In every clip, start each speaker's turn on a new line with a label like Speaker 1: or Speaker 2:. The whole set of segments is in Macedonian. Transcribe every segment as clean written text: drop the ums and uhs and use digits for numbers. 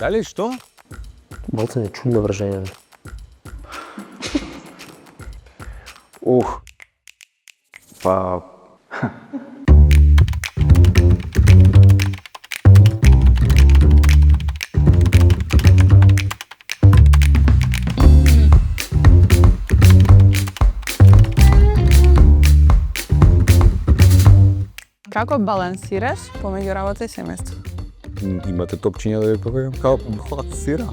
Speaker 1: Дали што?
Speaker 2: Малце не чудно вржење.
Speaker 3: Па...
Speaker 4: Како балансираш помеѓу работа и семејство?
Speaker 1: Имате топчиња да ви покажам како балансира?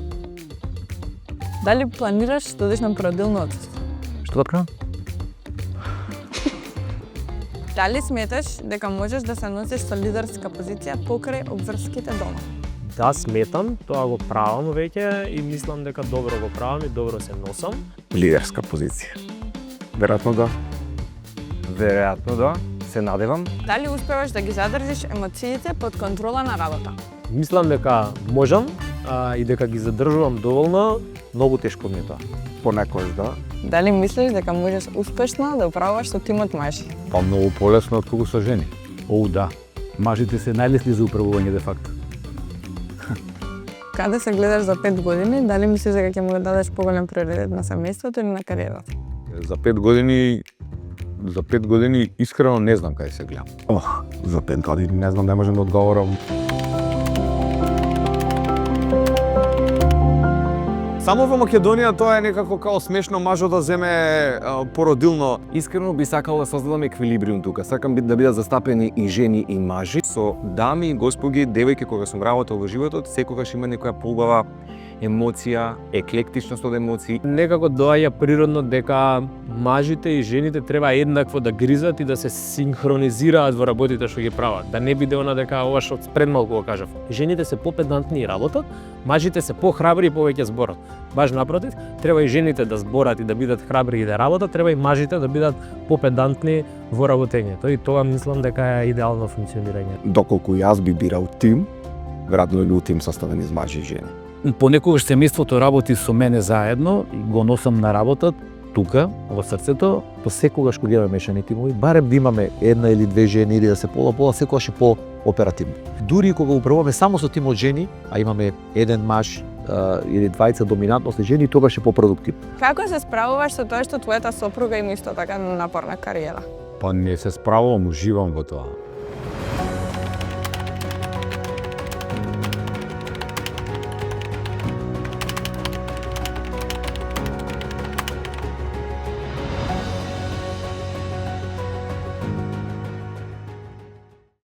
Speaker 4: Дали планираш да одиш на породилно отсуство?
Speaker 1: Што така?
Speaker 4: Дали сметаш дека можеш да се носиш со лидерска позиција покрај обврските дома?
Speaker 2: Да, сметам, тоа го правам веќе и мислам дека добро го правам и добро се носам.
Speaker 3: Лидерска позиција. Веројатно да. Веројатно да. Се надевам.
Speaker 4: Дали успеваш да ги задржиш емоциите под контрола на работа?
Speaker 2: Мислам дека можам и дека ги задржувам доволно, многу тешко ми е тоа.
Speaker 3: Понекогаш да.
Speaker 4: Дали мислиш дека можеш успешно да управуваш со тимот мажи?
Speaker 1: Па многу полесно отколку со жени. Да. Мажите се најлесни за управување де факто.
Speaker 4: Каде се гледаш за 5 години? Дали мислиш дека ќе му дадеш поголем приоритет на семејството или на кариерата?
Speaker 1: За 5 години искрено не знам каде се гледам.
Speaker 3: За 5 години не знам, не можам да одговорам.
Speaker 1: Само во Македонија тоа е некако као смешно мажот да земе породилно.
Speaker 3: Искрено би сакал да создадам еквилибриум тука. Сакам да бидат застапени и жени и мажи. Со дами, господи, девојки кога сум работел во животот, секогаш има некоја поубава емоција, еклектичност од емоции.
Speaker 2: Некако доаѓа природно дека мажите и жените треба еднакво да гризат и да се синхронизираат во работите што ги прават. Да не биде она дека ова што предмалку го кажав. Жените се попедантни и работат, мажите се похрабри и повеќе зборат. Баш напротив, треба и жените да зборат и да бидат храбри и да работат, треба и мажите да бидат попедантни во работењето. И тоа мислам дека е идеално функционирање.
Speaker 3: Доколку јас би бирал тим, веројатно би бил тим составен из мажи и жени.
Speaker 5: Понекогаш семејството работи со мене заедно и го носам на работа тука во срцето, по секогаш кога имаме мешани тимови, барем да имаме една или две жени или да се пола, секогаш е по-оперативно. Дури кога управуваме само со тим од жени, а имаме еден маж или двајца доминантности жени, тогаш е по-продуктивно.
Speaker 4: Како се справуваш со тоа што твојата сопруга има исто така напорна кариера?
Speaker 1: Па не се справувам, уживам во тоа.